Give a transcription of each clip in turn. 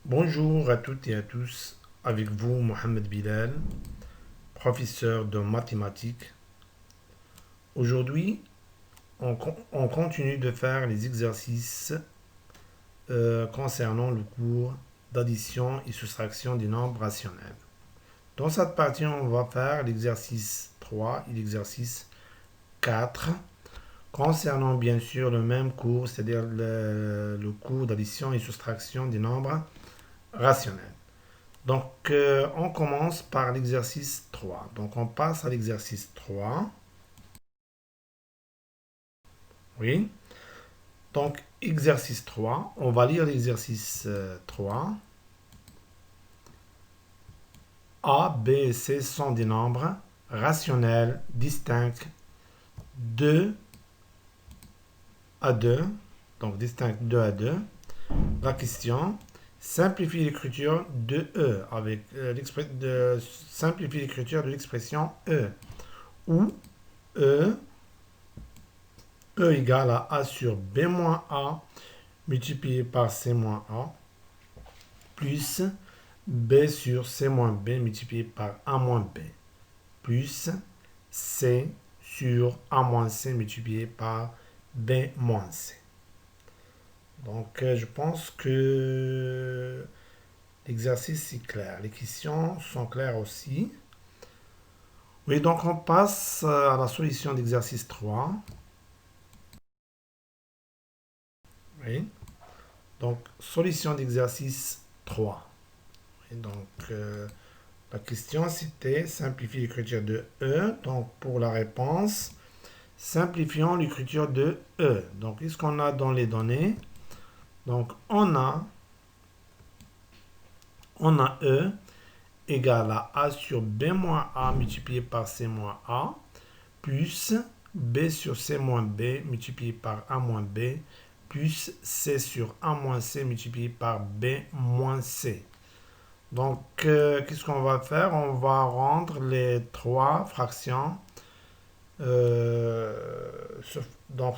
Bonjour à toutes et à tous, avec vous Mohamed Bilal, professeur de mathématiques. Aujourd'hui, on continue de faire les exercices concernant le cours d'addition et soustraction des nombres rationnels. Dans cette partie, on va faire l'exercice 3 et l'exercice 4, concernant bien sûr le même cours, c'est-à-dire le cours d'addition et soustraction des nombres rationnels. Donc, on commence par l'exercice 3. Donc, on passe à l'exercice 3. Oui. Donc, exercice 3. On va lire l'exercice 3. A, B et C sont des nombres rationnels distincts 2 à 2. Donc, distincts 2 à 2. La question, simplifie l'écriture de E avec simplifie l'écriture de l'expression E, où E E égale à A sur B moins A multiplié par C moins A plus B sur C moins B multiplié par A moins B plus C sur A moins C multiplié par B moins C. Donc, je pense que l'exercice est clair. Les questions sont claires aussi. Oui, donc on passe à la solution d'exercice 3. Oui. Donc, solution d'exercice 3. Et donc, la question c'était simplifier l'écriture de E. Donc, pour la réponse, simplifions l'écriture de E. Donc, qu'est-ce qu'on a dans les données? Donc, on a E égale à A sur B moins A multiplié par C moins A plus B sur C moins B multiplié par A moins B plus C sur A moins C multiplié par B moins C. Donc, qu'est-ce qu'on va faire? On va rendre les trois fractions. Donc,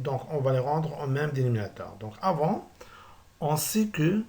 donc, on va les rendre en même dénominateur. Donc, avant, on sait que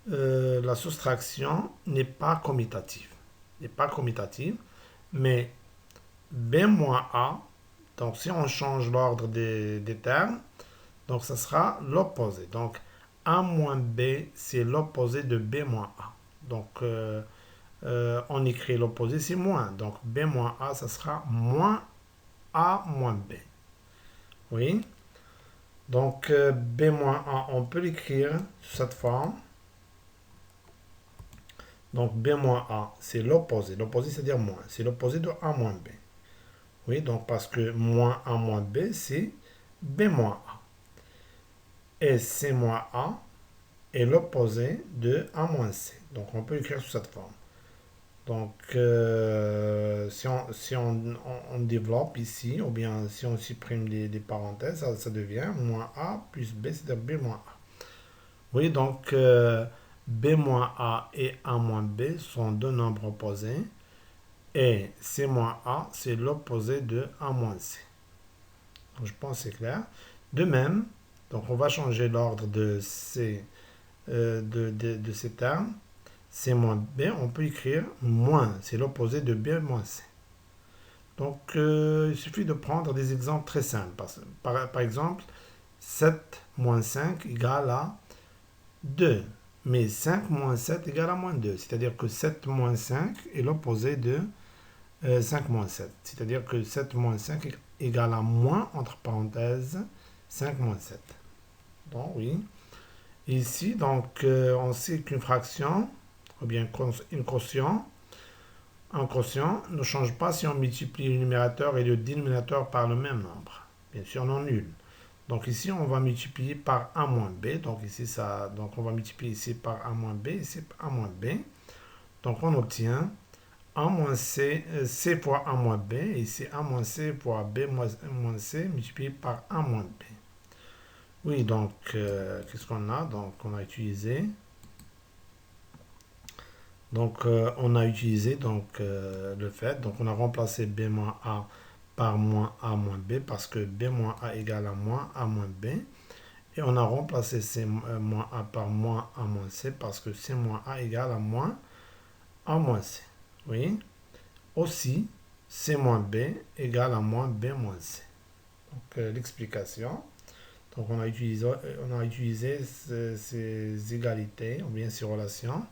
la soustraction n'est pas commutative. N'est pas commutative, mais B moins A, donc si on change l'ordre des termes, donc ça sera l'opposé. Donc, A moins B, c'est l'opposé de B moins A. Donc, on écrit l'opposé, c'est moins. Donc, B moins A, ça sera moins A moins B. Oui. Donc, B moins A, on peut l'écrire sous cette forme. Donc, B moins A, c'est l'opposé. L'opposé, c'est-à-dire moins. C'est l'opposé de A moins B. Oui, donc parce que moins A moins B, c'est B moins A. Et C moins A est l'opposé de A moins C. Donc, on peut l'écrire sous cette forme. Donc, si on développe ici, ou bien si on supprime des parenthèses, ça devient moins A plus B, c'est-à-dire B moins A. Oui, donc B moins A et A moins B sont deux nombres opposés. Et C moins A, c'est l'opposé de A moins C. Donc, je pense que c'est clair. De même, donc on va changer l'ordre de ces termes. C moins B, on peut écrire moins, c'est l'opposé de B moins C. Donc, il suffit de prendre des exemples très simples. Par exemple, 7 moins 5 égale à 2. Mais 5 moins 7 égale à moins 2. C'est-à-dire que 7 moins 5 est l'opposé de 5 moins 7. C'est-à-dire que 7 moins 5 égale à moins, entre parenthèses, 5 moins 7. Donc, oui. Ici, donc, on sait qu'une fraction, ou bien une quotient, un quotient ne change pas si on multiplie le numérateur et le dénominateur par le même nombre. Bien sûr, non nul. Donc ici, on va multiplier par A moins B. Donc ici, donc on va multiplier ici par A moins B, ici par A moins B. Donc on obtient A moins C, C fois A moins B, et ici A moins C fois B moins C multiplié par A moins B. Oui, donc, qu'est-ce qu'on a? Donc, on a utilisé. Donc, on a utilisé le fait. Donc, on a remplacé B moins A par moins A moins B parce que B moins A égale à moins A moins B. Et on a remplacé C moins A par moins A moins C parce que C moins A égale à moins A moins C. Oui. Aussi, C moins B égale à moins B moins C. Donc, l'explication. Donc, on a utilisé ces égalités, ou bien ces relations.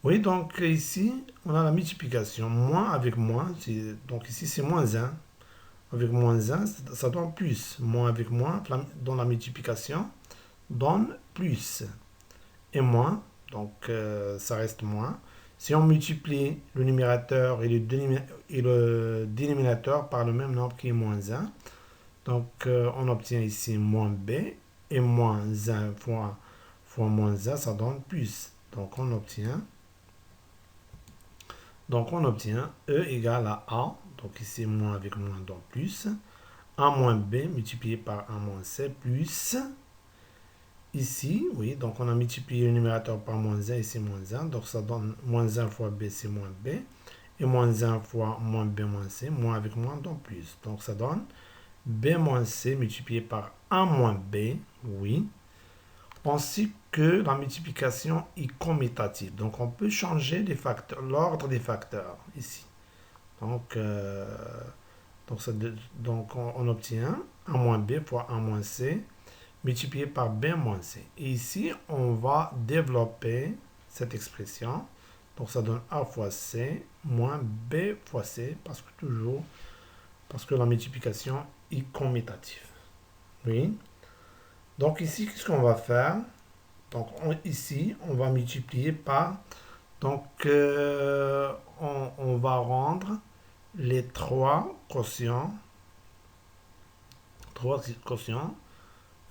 Oui, donc ici, on a la multiplication. Moins avec moins, donc ici, c'est moins 1. Avec moins 1, ça donne plus. Moins avec moins, dans la multiplication, donne plus. Et moins, donc ça reste moins. Si on multiplie le numérateur et le dénominateur par le même nombre qui est moins 1, donc on obtient ici moins b, et moins 1 fois moins 1, ça donne plus. Donc on obtient E égale à A, donc ici moins avec moins, donc plus, A moins B multiplié par A moins C, plus, ici, oui, donc on a multiplié le numérateur par moins 1, ici moins 1, donc ça donne moins 1 fois B, c'est moins B, et moins 1 fois moins B moins C, moins avec moins, donc plus. Donc ça donne B moins C multiplié par A moins B, oui, ainsi que la multiplication est commutative. Donc on peut changer les facteurs, l'ordre des facteurs ici. Donc, on obtient A moins B fois A moins C multiplié par B moins C. Et ici, on va développer cette expression. Donc ça donne A fois C moins B fois C parce que la multiplication est commutative. Oui. Donc ici, qu'est-ce qu'on va faire? Donc ici, on va multiplier par... Donc on va rendre les trois quotients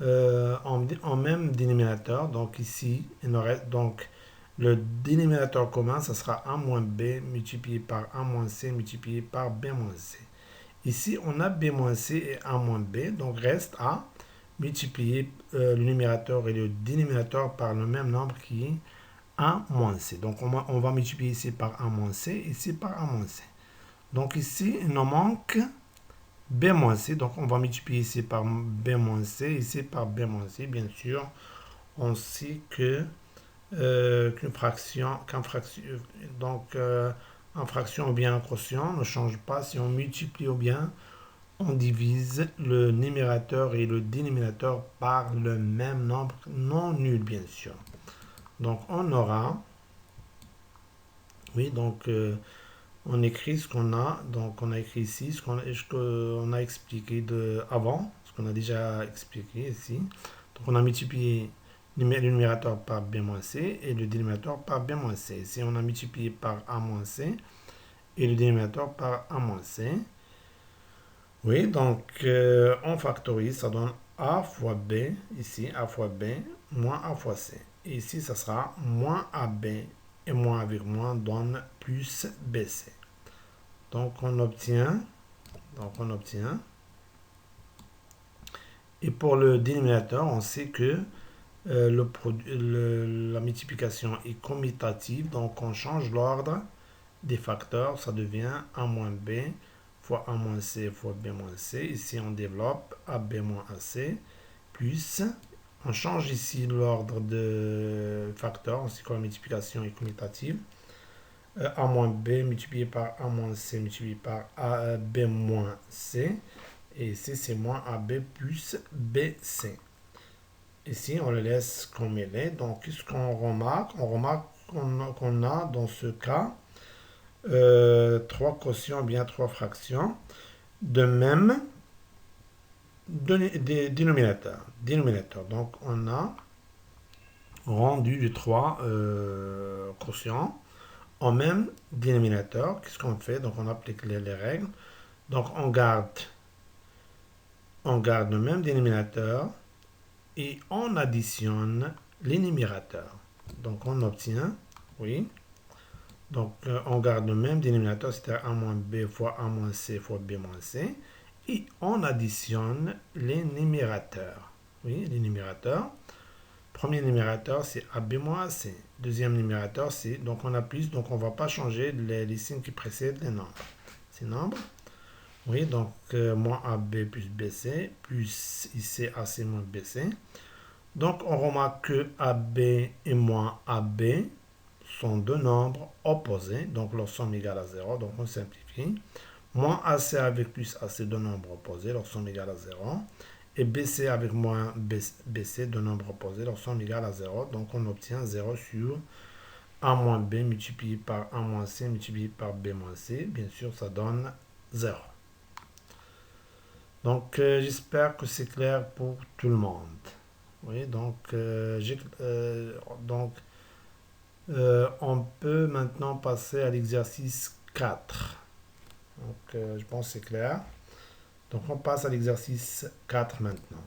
en même dénominateur. Donc ici, il nous reste donc le dénominateur commun, ça sera A moins B multiplié par A moins C multiplié par B moins C. Ici, on a B moins C et A moins B, donc reste à multiplier le numérateur et le dénominateur par le même nombre qui est A moins C. Donc on va multiplier ici par A moins C, ici par A moins C. Donc ici, il nous manque B moins C. Donc on va multiplier ici par B moins C, ici par B moins C. Bien sûr, on sait que donc en fraction ou bien en quotient ne change pas si on multiplie ou bien on divise le numérateur et le dénominateur par le même nombre non nul, bien sûr. Donc on aura, oui, donc on écrit ce qu'on a. Donc on a écrit ici ce qu'on a expliqué avant, ce qu'on a déjà expliqué ici. Donc on a multiplié le numérateur par B-C et le dénominateur par B-C. Ici on a multiplié par A-C et le dénominateur par A-C. Oui, donc on factorise, ça donne A fois B, ici A fois B, moins A fois C. Et ici, ça sera moins AB, et moins avec moins donne plus BC. Donc on obtient, et pour le dénominateur, on sait que la multiplication est commutative, donc on change l'ordre des facteurs, ça devient A moins B fois A moins C fois B moins C. Ici, on développe AB moins AC, plus, on change ici l'ordre de facteurs, ainsi que la multiplication est commutative. A moins B multiplié par A moins C multiplié par B moins C. Et ici, c'est moins AB plus BC. Ici, on le laisse comme il est. Donc, qu'est-ce qu'on remarque? On remarque qu'on a dans ce cas trois quotients, bien trois fractions, de même dénominateur. Donc, on a rendu les trois quotients en même dénominateur. Qu'est-ce qu'on fait? Donc, on applique les règles. Donc, on garde le même dénominateur et on additionne les numérateurs. Donc, on obtient, oui, donc on garde le même dénominateur, c'est-à-dire A moins B fois A moins C fois B moins C, et on additionne les numérateurs. Oui, les numérateurs. Premier numérateur, c'est AB moins AC. Deuxième numérateur, c'est, donc on a plus, donc on ne va pas changer les signes qui précèdent les nombres. Ces nombres. Oui, donc moins AB plus BC, plus ici AC moins BC. Donc on remarque que AB et moins AB sont deux nombres opposés, donc leur somme égale à 0, donc on simplifie. Moins AC avec plus AC, deux nombres opposés, leur somme égale à 0. Et BC avec moins BC, deux nombres opposés, leur somme égale à 0. Donc on obtient 0 sur A moins B multiplié par A moins C multiplié par B moins C. Bien sûr, ça donne 0. Donc j'espère que c'est clair pour tout le monde. Oui, donc on peut maintenant passer à l'exercice 4. Donc je pense que c'est clair. Donc on passe à l'exercice 4 maintenant.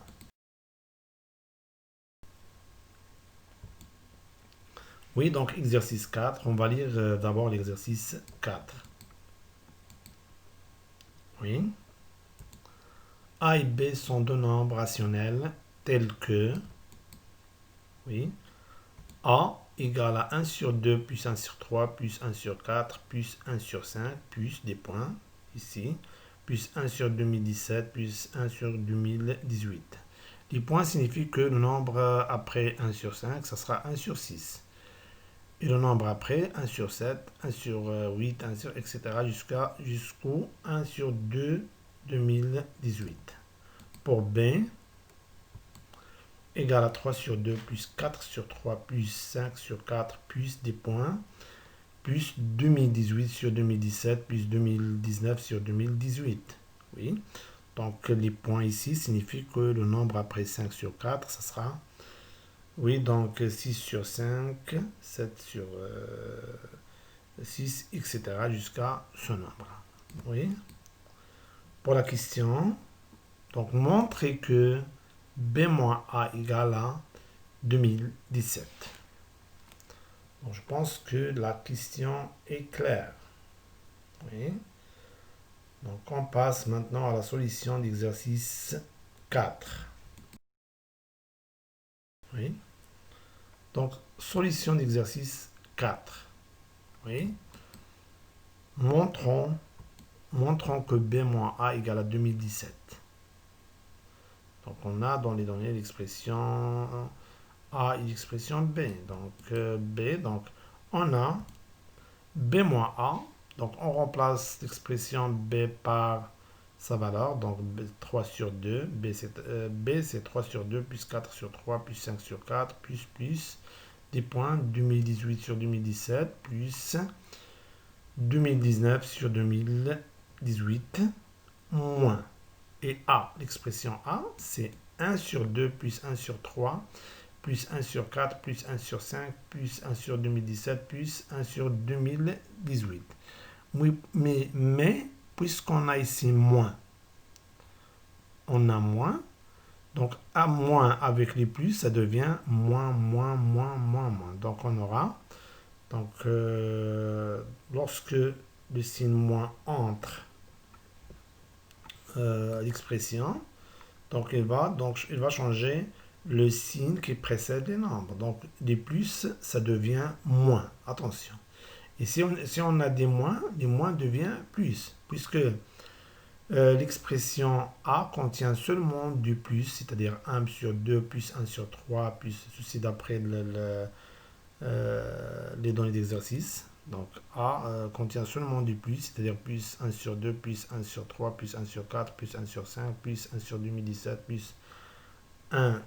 Oui, donc exercice 4. On va lire d'abord l'exercice 4. Oui. A et B sont deux nombres rationnels tels que, oui, A égale à 1 sur 2 plus 1 sur 3 plus 1 sur 4 plus 1 sur 5 plus des points ici, plus 1 sur 2017 plus 1 sur 2018. Les points signifient que le nombre après 1 sur 5, ça sera 1 sur 6. Et le nombre après, 1 sur 7, 1 sur 8, 1 sur, etc. jusqu'au 1 sur 2, 2018. Pour B, égale à 3 sur 2 plus 4 sur 3 plus 5 sur 4 plus des points, plus 2018 sur 2017 plus 2019 sur 2018. Oui. Donc les points ici signifient que le nombre après 5 sur 4, ça sera, oui, donc 6 sur 5, 7 sur 6, etc. jusqu'à ce nombre. Oui. Pour la question, donc montrer que B-A égale à 2017. Donc, je pense que la question est claire. Oui. Donc on passe maintenant à la solution d'exercice 4. Oui. Donc solution d'exercice 4. Oui. Montrons que B-A égale à 2017. Donc on a dans les données l'expression A et l'expression B. Donc B, donc on a B moins A. Donc on remplace l'expression B par sa valeur. Donc 3 sur 2. B c'est 3 sur 2 plus 4 sur 3 plus 5 sur 4 plus des points 2018 sur 2017 plus 2019 sur 2018 moins. Et A, l'expression A, c'est 1 sur 2 plus 1 sur 3 plus 1 sur 4 plus 1 sur 5 plus 1 sur 2017 plus 1 sur 2018. Oui, mais puisqu'on a ici moins, on a moins. Donc, à moins avec les plus, ça devient moins, moins, moins, moins, moins. Donc, on aura, donc, lorsque le signe moins entre l'expression, donc il va changer le signe qui précède les nombres. Donc, des plus, ça devient moins. Attention. Et si on a des moins devient plus, puisque l'expression A contient seulement du plus, c'est-à-dire 1 sur 2 plus 1 sur 3, plus ceci d'après les données d'exercice. Donc A contient seulement du plus, c'est-à-dire plus 1 sur 2, plus 1 sur 3, plus 1 sur 4, plus 1 sur 5, plus 1 sur 2017, plus 1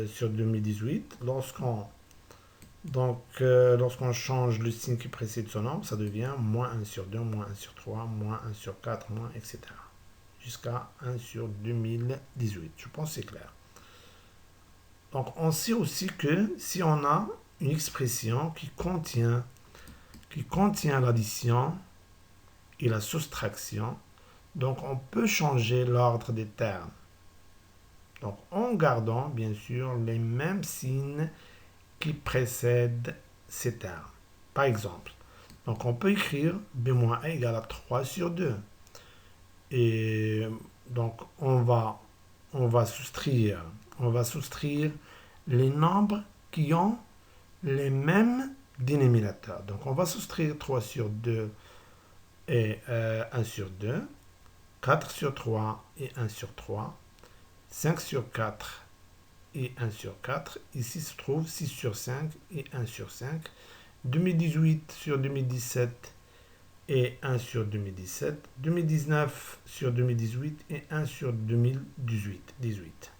sur 2018. Lorsqu'on change le signe qui précède son nombre, ça devient moins 1 sur 2, moins 1 sur 3, moins 1 sur 4, moins, etc. Jusqu'à 1 sur 2018. Je pense que c'est clair. Donc, on sait aussi que si on a une expression qui contient l'addition et la soustraction, donc on peut changer l'ordre des termes. Donc, en gardant, bien sûr, les mêmes signes qui précèdent ces termes. Par exemple, donc on peut écrire B-A égale à 3 sur 2. Et donc, on va soustraire les nombres qui ont les mêmes dénominateurs. Donc, on va soustraire 3 sur 2 et 1 sur 2. 4 sur 3 et 1 sur 3, 5 sur 4 et 1 sur 4. Ici se trouve 6 sur 5 et 1 sur 5. 2018 sur 2017 et 1 sur 2017. 2019 sur 2018 et 1 sur 2018.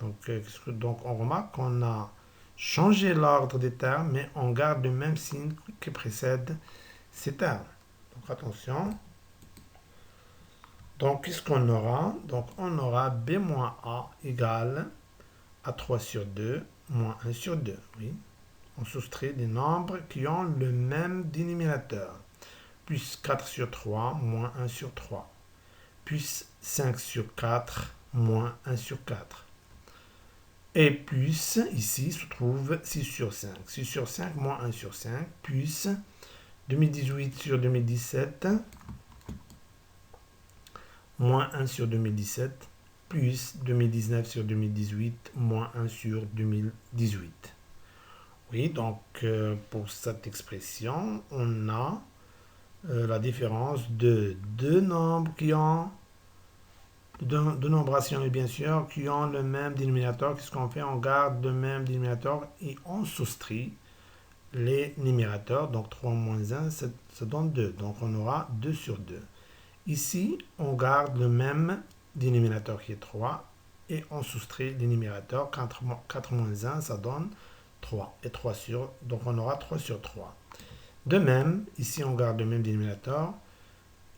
Donc on remarque qu'on a changé l'ordre des termes, mais on garde le même signe qui précède ces termes. Donc attention. Donc qu'est-ce qu'on aura? Donc on aura b moins a égale à 3 sur 2 moins 1 sur 2. Oui. On soustrait des nombres qui ont le même dénominateur. Plus 4 sur 3 moins 1 sur 3. Plus 5 sur 4 moins 1 sur 4. Et plus, ici se trouve 6 sur 5. 6 sur 5 moins 1 sur 5. Plus 2018 sur 2017 moins 1 sur 2017. Plus 2019 sur 2018 moins 1 sur 2018. Oui, donc pour cette expression, on a la différence de deux nombres qui ont, deux nombres rationnels bien sûr, qui ont le même dénominateur. Qu'est-ce qu'on fait? On garde le même dénominateur et on soustrait les numérateurs. Donc 3 moins 1, ça donne 2. Donc on aura 2 sur 2. Ici, on garde le même dénominateur qui est 3 et on soustrait les numérateurs. 4 moins 1, ça donne 3. Et 3 sur, donc on aura 3 sur 3. De même, ici on garde le même dénominateur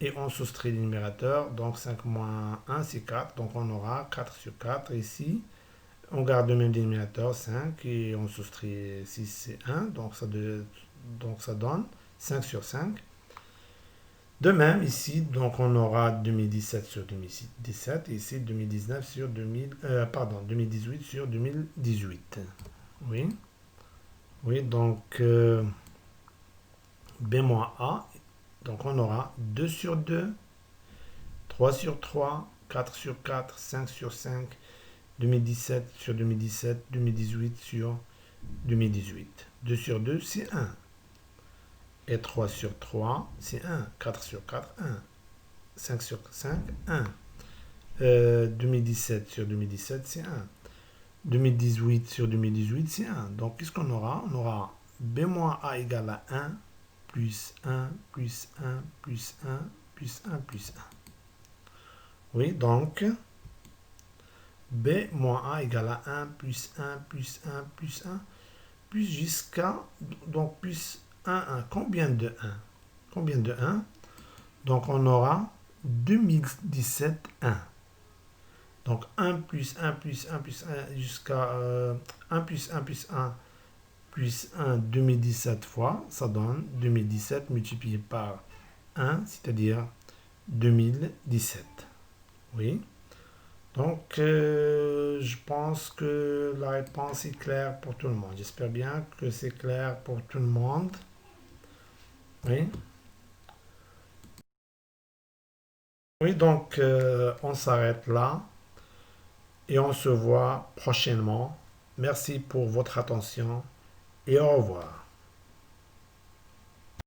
et on soustrait les numérateurs. Donc 5 moins 1, c'est 4. Donc on aura 4 sur 4. Ici, on garde le même dénominateur, 5, et on soustrait 6, c'est 1. Donc ça donne 5 sur 5. De même, ici, donc on aura 2017 sur 2017, et ici 2019 sur 2018 sur 2018. Oui. Oui, donc B moins A, donc on aura 2 sur 2, 3 sur 3, 4 sur 4, 5 sur 5, 2017 sur 2017, 2018 sur 2018. 2 sur 2, c'est 1. Et 3 sur 3, c'est 1. 4 sur 4, 1. 5 sur 5, 1. 2017 sur 2017, c'est 1. 2018 sur 2018, c'est 1. Donc, qu'est-ce qu'on aura? On aura B moins A égale à 1, plus 1, plus 1, plus 1, plus 1, plus 1. Oui, donc, B moins A égale à 1, plus 1, plus 1, plus 1, plus jusqu'à, donc, plus 1, 1. Combien de 1? Combien de 1? Donc, on aura 2017, 1. Donc 1 plus 1 plus 1 plus 1 jusqu'à 1 plus 1 plus 1 plus 1 2017 fois, ça donne 2017 multiplié par 1, c'est-à-dire 2017. Oui. Donc je pense que la réponse est claire pour tout le monde. J'espère bien que c'est clair pour tout le monde. Oui. Oui, donc on s'arrête là. Et on se voit prochainement. Merci pour votre attention et au revoir.